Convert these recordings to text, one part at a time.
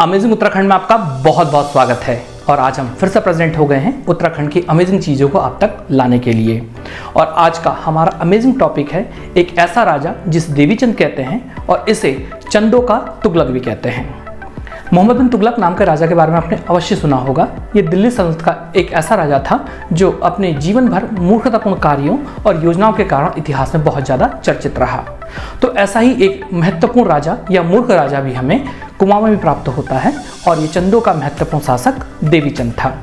Amazing Uttarakhand में आपका बहुत बहुत स्वागत है। और आज हम फिर से प्रेजेंट हो गए हैं उत्तराखंड की अमेजिंग चीज़ों को आप तक लाने के लिए। और आज का हमारा अमेजिंग टॉपिक है एक ऐसा राजा जिसे देवीचंद कहते हैं और इसे चंदों का तुगलक भी कहते हैं। मोहम्मद बिन तुगलक नाम के राजा के बारे में आपने अवश्य सुना होगा। ये दिल्ली सल्तनत का एक ऐसा राजा था जो अपने जीवन भर मूर्खतापूर्ण कार्यों और योजनाओं के कारण इतिहास में बहुत ज़्यादा चर्चित रहा। तो ऐसा ही एक महत्वपूर्ण राजा या मूर्ख राजा भी हमें कुमाऊं में प्राप्त होता है और ये चंदों का महत्वपूर्ण शासक देवीचंद था।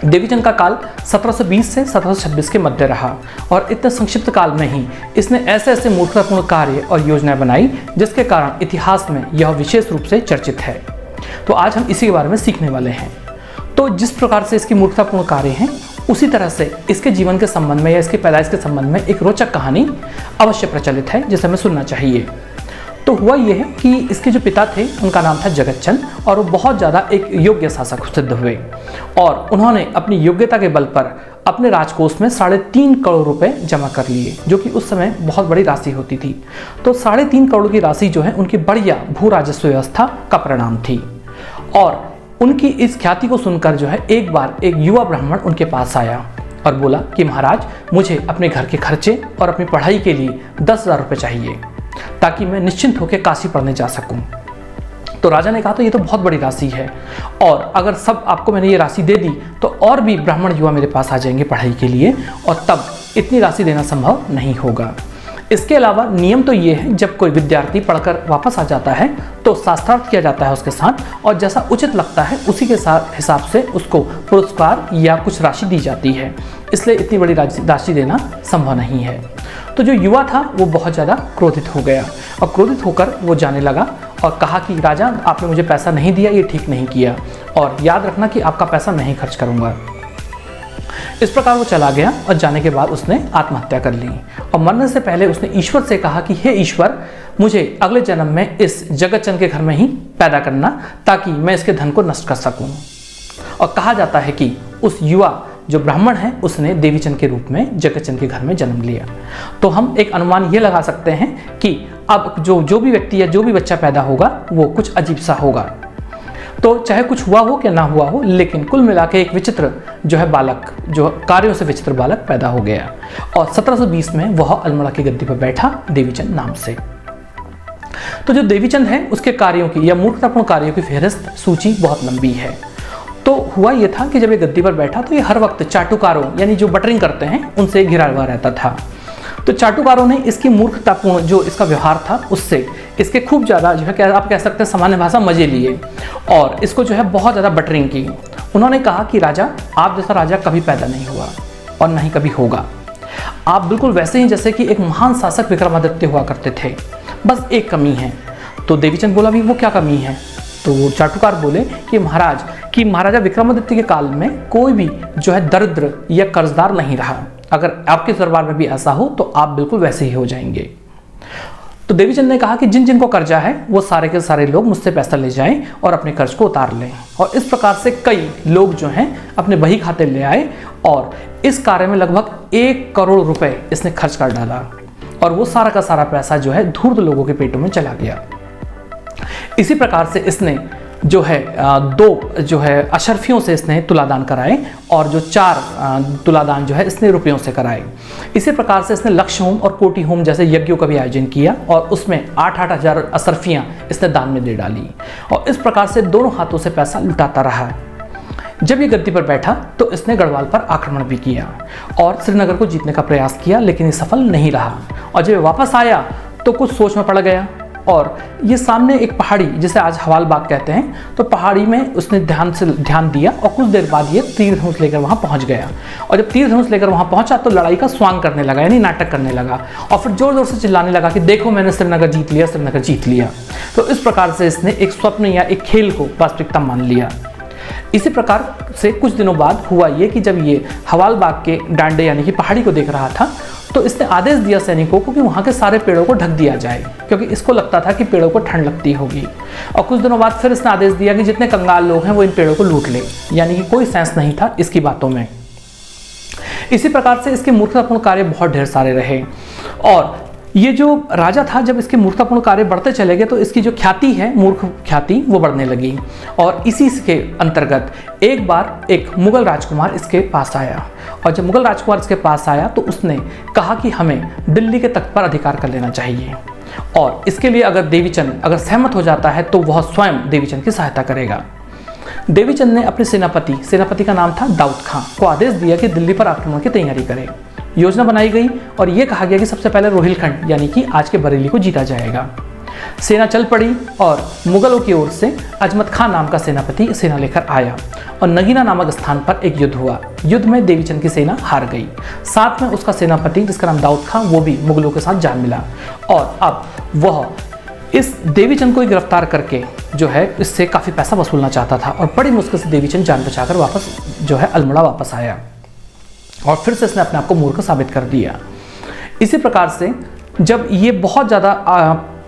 देवीचंद का काल 1720 से 1726 के मध्य रहा और इतने संक्षिप्त काल में ही इसने ऐसे ऐसे मूर्खतापूर्ण कार्य और योजनाएं बनाई जिसके कारण इतिहास में यह विशेष रूप से चर्चित है। तो आज हम इसी के बारे में सीखने वाले हैं। तो जिस प्रकार से इसकी मूर्खतापूर्ण कार्य हैं उसी तरह से इसके जीवन के संबंध में या इसकी पैदाइश के संबंध में एक रोचक कहानी अवश्य प्रचलित है जिसे हमें सुनना चाहिए। तो हुआ यह है कि इसके जो पिता थे उनका नाम था जगतचंद और वो बहुत ज़्यादा एक योग्य शासक सिद्ध हुए और उन्होंने अपनी योग्यता के बल पर अपने राजकोष में 3.5 करोड़ रुपए जमा कर लिए, जो कि उस समय बहुत बड़ी राशि होती थी। तो 3.5 करोड़ की राशि जो है उनकी बढ़िया भू राजस्व व्यवस्था का परिणाम थी। और उनकी इस ख्याति को सुनकर जो है एक बार एक युवा ब्राह्मण उनके पास आया और बोला कि महाराज, मुझे अपने घर के खर्चे और अपनी पढ़ाई के लिए 10,000 रुपये चाहिए ताकि मैं निश्चिंत होकर काशी पढ़ने जा सकूं। तो राजा ने कहा तो ये तो बहुत बड़ी राशि है और अगर सब आपको मैंने ये राशि दे दी तो और भी ब्राह्मण युवा मेरे पास आ जाएंगे पढ़ाई के लिए और तब इतनी राशि देना संभव नहीं होगा। इसके अलावा नियम तो ये है, जब कोई विद्यार्थी पढ़कर वापस आ जाता है तो शास्त्रार्थ किया जाता है उसके साथ और जैसा उचित लगता है उसी के साथ हिसाब से उसको पुरस्कार या कुछ राशि दी जाती है। इसलिए इतनी बड़ी राशि देना संभव नहीं है। तो जो युवा था वो बहुत ज़्यादा क्रोधित हो गया और क्रोधित होकर वो जाने लगा और कहा कि राजा, आपने मुझे पैसा नहीं दिया, ये ठीक नहीं किया और याद रखना कि आपका पैसा नहीं खर्च करूँगा। इस प्रकार वो चला गया और जाने के बाद उसने आत्महत्या कर ली और मरने से पहले उसने ईश्वर से कहा कि हे ईश्वर, मुझे अगले जन्म में इस जगतचंद के घर में ही पैदा करना ताकि मैं इसके धन को नष्ट कर सकूं। और कहा जाता है कि उस युवा जो ब्राह्मण है उसने देवीचंद के रूप में जगतचंद के घर में जन्म लिया। तो हम एक अनुमान ये लगा सकते हैं कि अब जो भी व्यक्ति या जो भी बच्चा पैदा होगा वो कुछ अजीब सा होगा। तो चाहे कुछ हुआ हो कि ना हुआ हो, लेकिन कुल मिला के एक विचित्र जो है बालक, जो कार्यों से विचित्र बालक पैदा हो गया और 1720 में वह अल्मोड़ा की गद्दी पर बैठा देवीचंद नाम से। तो जो देवीचंद है उसके कार्यों की या मूर्खतापूर्ण कार्यों की फहरिस्त सूची बहुत लंबी है। तो हुआ यह था कि जब ये गद्दी पर बैठा तो ये हर वक्त चाटुकारों यानी जो बटरिंग करते हैं उनसे घिरा हुआ रहता था। तो चाटुकारों ने इसकी मूर्खतापूर्ण जो इसका व्यवहार था उससे इसके खूब ज़्यादा जो है आप कह सकते हैं सामान्य भाषा मजे लिए और इसको जो है बहुत ज़्यादा बटरिंग की। उन्होंने कहा कि राजा, आप जैसा राजा कभी पैदा नहीं हुआ और नहीं कभी होगा। आप बिल्कुल वैसे ही जैसे कि एक महान शासक विक्रमादित्य हुआ करते थे, बस एक कमी है। तो देवीचंद बोला, भी वो क्या कमी है? तो वो चाटुकार बोले कि महाराजा विक्रमादित्य के काल में कोई भी जो है दरिद्र या कर्जदार नहीं रहा। अगर आपके दरबार में भी ऐसा हो तो आप बिल्कुल वैसे ही हो जाएंगे। तो देवीचंद ने कहा कि जिन जिनको कर्जा है वो सारे के सारे लोग मुझसे पैसा ले जाएं और अपने कर्ज को उतार लें। और इस प्रकार से कई लोग जो हैं अपने बही खाते ले आए और इस कार्य में लगभग 1 करोड़ रुपए इसने खर्च कर डाला और वो सारा का सारा पैसा जो है धूर्त लोगों के पेटों में चला गया। इसी प्रकार से इसने जो है 2 जो है अशरफियों से इसने तुलादान कराए और जो 4 तुलादान जो है इसने रुपयों से कराए। इसी प्रकार से इसने लक्ष्य होम और कोटि होम जैसे यज्ञों का भी आयोजन किया और उसमें 8-8 हज़ार अशरफियाँ इसने दान में दे डाली और इस प्रकार से दोनों हाथों से पैसा लुटाता रहा। जब ये गद्दी पर बैठा तो इसने गढ़वाल पर आक्रमण भी किया और श्रीनगर को जीतने का प्रयास किया, लेकिन ये सफल नहीं रहा। और जब वापस आया तो कुछ सोच में पड़ गया और ये सामने एक पहाड़ी जिसे आज हवाल बाग कहते हैं, तो पहाड़ी में उसने ध्यान दिया और कुछ देर बाद ये तीर धनुष लेकर वहाँ पहुँच गया। और जब तीर धनुष लेकर वहाँ पहुँचा तो लड़ाई का स्वांग करने लगा, यानी नाटक करने लगा और फिर जोर जोर से चिल्लाने लगा कि देखो मैंने श्रीनगर जीत लिया, श्रीनगर जीत लिया। तो इस प्रकार से इसने एक स्वप्न या एक खेल को वास्तविकता मान लिया। इसी प्रकार से कुछ दिनों बाद हुआ ये कि जब ये हवाल बाग के डांडे यानी कि पहाड़ी को देख रहा था तो इसने आदेश दिया सैनिकों को कि वहाँ के सारे पेड़ों को ढक दिया जाए, क्योंकि इसको लगता था कि पेड़ों को ठंड लगती होगी। और कुछ दिनों बाद फिर इसने आदेश दिया कि जितने कंगाल लोग हैं वो इन पेड़ों को लूट ले, यानी कि कोई सेंस नहीं था इसकी बातों में। इसी प्रकार से इसके मूर्खतापूर्ण कार्य बहुत ढेर सारे रहे और ये जो राजा था, जब इसके मूर्खतापूर्ण कार्य बढ़ते चले गए तो इसकी जो ख्याति है, मूर्ख ख्याति, वो बढ़ने लगी। और इसी के अंतर्गत एक बार एक मुगल राजकुमार इसके पास आया, और जब मुगल राजकुमार इसके पास आया तो उसने कहा कि हमें दिल्ली के तख्त पर अधिकार कर लेना चाहिए, और इसके लिए अगर देवीचंद अगर सहमत हो जाता है तो वह स्वयं देवीचंद की सहायता करेगा। देवीचंद ने अपने सेनापति का नाम था दाऊद खां को आदेश दिया कि दिल्ली पर आक्रमण की तैयारी करे। योजना बनाई गई और यह कहा गया कि सबसे पहले रोहिलखंड यानी कि आज के बरेली को जीता जाएगा। सेना चल पड़ी और मुगलों की ओर से अजमत खां नाम का सेनापति सेना लेकर आया, और नगीना नामक स्थान पर एक युद्ध हुआ। युद्ध में देवीचंद की सेना हार गई। साथ में उसका सेनापति जिसका नाम दाऊद खां, वो भी मुगलों के साथ जा मिला, और अब वह इस देवीचंद को गिरफ्तार करके जो है इससे काफ़ी पैसा वसूलना चाहता था, और बड़ी मुश्किल से देवीचंद जान बचाकर वापस जो है अल्मोड़ा वापस आया, और फिर से इसने अपने आप को मूर्ख साबित कर दिया। इसी प्रकार से जब ये बहुत ज़्यादा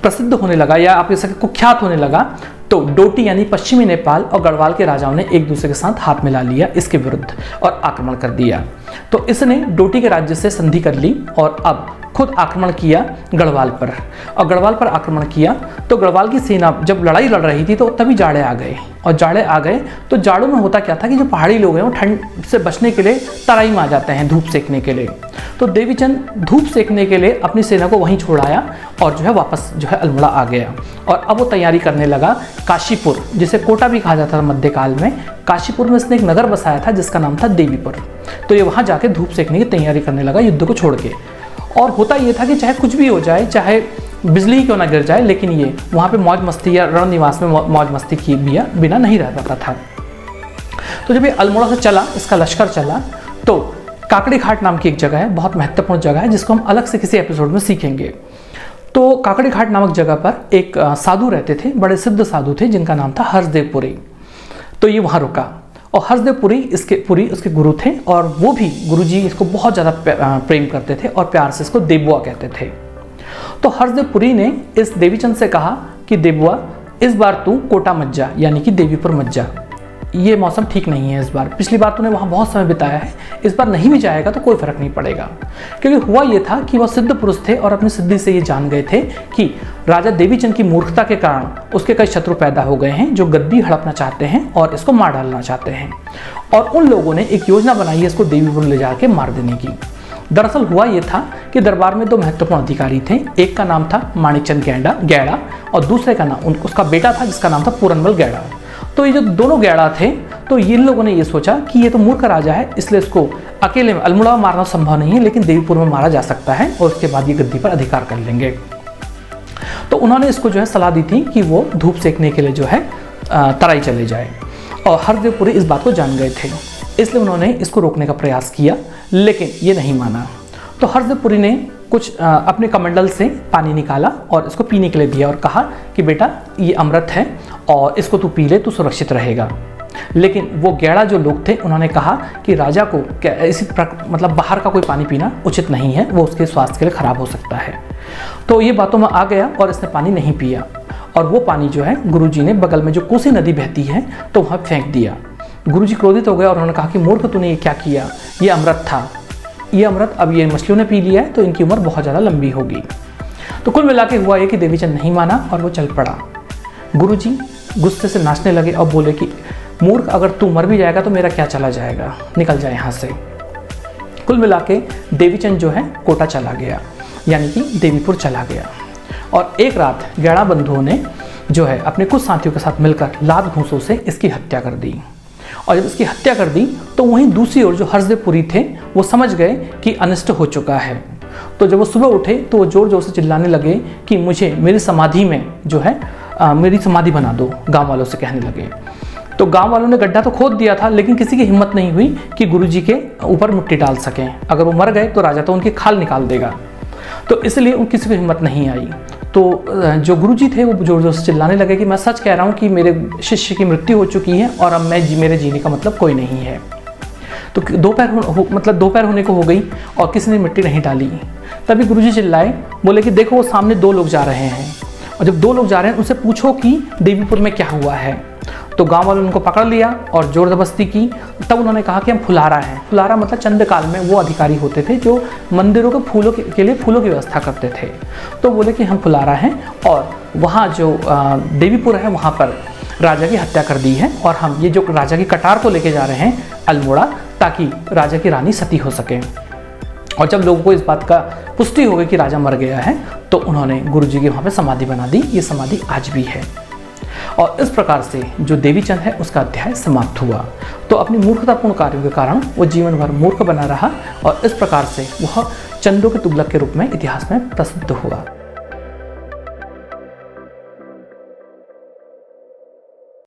प्रसिद्ध होने लगा, या आप इसे कुख्यात होने लगा, तो डोटी यानी पश्चिमी नेपाल और गढ़वाल के राजाओं ने एक दूसरे के साथ हाथ मिला लिया इसके विरुद्ध और आक्रमण कर दिया। तो इसने डोटी के राज्य से संधि कर ली और अब खुद आक्रमण किया गढ़वाल पर, और गढ़वाल पर आक्रमण किया तो गढ़वाल की सेना जब लड़ाई लड़ रही थी तो तभी जाड़े आ गए, और जाड़े आ गए तो जाड़ों में होता क्या था कि जो पहाड़ी लोग हैं वो ठंड से बचने के लिए तराई में आ जाते हैं धूप सेकने के लिए। तो देवीचंद धूप सेकने के लिए अपनी सेना को वहीं छोड़ाया और जो है वापस जो है अल्मोड़ा आ गया, और अब वो तैयारी करने लगा काशीपुर, जिसे कोटा भी कहा जाता था मध्यकाल में। काशीपुर में इसने एक नगर बसाया था जिसका नाम था देवीपुर। तो ये वहाँ जाके धूप सेकने की तैयारी करने लगा युद्ध को छोड़ के। और होता ये था कि चाहे कुछ भी हो जाए, चाहे बिजली क्यों ना गिर जाए, लेकिन ये वहाँ पे मौज मस्ती या रण निवास में मौज मस्ती किए बिना नहीं रह पाता था। तो जब ये अल्मोड़ा से चला, इसका लश्कर चला, तो काकड़ी घाट नाम की एक जगह है, बहुत महत्वपूर्ण जगह है जिसको हम अलग से किसी एपिसोड में सीखेंगे। तो काकड़ी घाट नामक जगह पर एक साधु रहते थे, बड़े सिद्ध साधु थे जिनका नाम था हर्षदेव पुरी। तो ये वहाँ रुका, और हर्षदेव पुरी उसके गुरु थे, और वो भी गुरुजी इसको बहुत ज़्यादा प्रेम करते थे और प्यार से इसको देवबुआ कहते थे। तो हर्षदेव पुरी ने इस देवीचंद से कहा कि देवबुआ, इस बार तू कोटा मत जा, यानी कि देवीपुर मत जा, ये मौसम ठीक नहीं है इस बार। पिछली बार तूने वहाँ बहुत समय बिताया है, इस बार नहीं भी जाएगा तो कोई फर्क नहीं पड़ेगा। क्योंकि हुआ ये था कि वह सिद्ध पुरुष थे और अपनी सिद्धि से ये जान गए थे कि राजा देवीचंद की मूर्खता के कारण उसके कई शत्रु पैदा हो गए हैं जो गद्दी हड़पना चाहते हैं और इसको मार डालना चाहते हैं, और उन लोगों ने एक योजना बनाई है इसको देवीपुर ले जाके मार देने की। दरअसल हुआ ये था कि दरबार में दो महत्वपूर्ण अधिकारी थे, एक का नाम था माणिकचंद गैड़ा और दूसरे का नाम उसका बेटा था जिसका नाम था पूरनमल गैड़ा। तो ये जो दोनों गैड़ा थे, तो इन लोगों ने ये सोचा कि ये तो मूर्ख राजा है, इसलिए इसको अकेले में अल्मोड़ा में मारना संभव नहीं है, लेकिन देवीपुर में मारा जा सकता है और उसके बाद ये गद्दी पर अधिकार कर लेंगे। तो उन्होंने इसको जो है सलाह दी थी कि वो धूप सेकने के लिए जो है तराई चले जाए, और हरदेवपुरी इस बात को जान गए थे, इसलिए उन्होंने इसको रोकने का प्रयास किया, लेकिन ये नहीं माना। तो हरदेवपुरी ने कुछ अपने कमंडल से पानी निकाला और इसको पीने के लिए दिया और कहा कि बेटा ये अमृत है और इसको तू पी ले, तू सुरक्षित रहेगा। लेकिन वो गैड़ा जो लोग थे उन्होंने कहा कि राजा को मतलब बाहर का कोई पानी पीना उचित नहीं है, वो उसके स्वास्थ्य के लिए खराब हो सकता है। तो ये बातों में आ गया और इसने पानी नहीं पिया, और वो पानी जो है गुरुजी ने बगल में जो कोसी नदी बहती है तो वहाँ फेंक दिया। गुरुजी क्रोधित हो गए और उन्होंने कहा कि मूर्ख तूने ये क्या किया, ये अमृत था, ये अमृत अब ये मछलियों ने पी लिया है तो इनकी उम्र बहुत ज़्यादा लंबी होगी। तो कुल मिला के हुआ ये कि देवीचंद नहीं माना और वो चल पड़ा। गुरुजी गुस्से से नाचने लगे और बोले कि मूर्ख, अगर तू मर भी जाएगा तो मेरा क्या चला जाएगा, निकल जाए यहाँ से। कुल मिला के देवीचंद जो है कोटा चला गया, यानी कि देवीपुर चला गया, और एक रात गैड़ा बंधुओं ने जो है अपने कुछ साथियों के साथ मिलकर लात घूंसों से इसकी हत्या कर दी। और जब इसकी हत्या कर दी तो वहीं दूसरी ओर जो हर्षदेवपुरी थे वो समझ गए कि अनिष्ट हो चुका है। तो जब वो सुबह उठे तो वो जोर जोर से चिल्लाने लगे कि मुझे मेरी समाधि में जो है मेरी समाधि बना दो, गांव वालों से कहने लगे। तो गांव वालों ने गड्ढा तो खोद दिया था, लेकिन किसी की हिम्मत नहीं हुई कि गुरुजी के ऊपर मिट्टी डाल सकें। अगर वो मर गए तो राजा तो उनकी खाल निकाल देगा, तो इसलिए उन किसी को हिम्मत नहीं आई। तो जो गुरुजी थे वो जोर जोर से चिल्लाने लगे कि मैं सच कह रहा हूँ कि मेरे शिष्य की मृत्यु हो चुकी है और अब मेरे जीने का मतलब कोई नहीं है। तो दोपहर होने को हो गई और किसी ने मिट्टी नहीं डाली। तभी गुरुजी चिल्लाए, बोले कि देखो वो सामने दो लोग जा रहे हैं, और जब दो लोग जा रहे हैं उनसे पूछो कि देवीपुर में क्या हुआ है। तो गांव वालों ने उनको पकड़ लिया और जोर जबरदस्ती की। तब उन्होंने कहा कि हम फुलारा हैं। फुलारा मतलब चंद काल में वो अधिकारी होते थे जो मंदिरों के फूलों के लिए फूलों की व्यवस्था करते थे। तो बोले कि हम फुलारा हैं और वहाँ जो देवीपुर है वहाँ पर राजा की हत्या कर दी है और हम ये जो राजा की कटार को लेके जा रहे हैं अल्मोड़ा, ताकि राजा की रानी सती हो सके। और जब लोगों को इस बात का पुष्टि हो गई कि राजा मर गया है तो उन्होंने गुरुजी की वहाँ पे समाधि बना दी। ये समाधि आज भी है। और इस प्रकार से जो देवीचंद है उसका अध्याय समाप्त हुआ। तो अपनी मूर्खतापूर्ण कार्यों के कारण वो जीवन भर मूर्ख बना रहा और इस प्रकार से वह चंदों के तुगलक के रूप में इतिहास में प्रसिद्ध हुआ।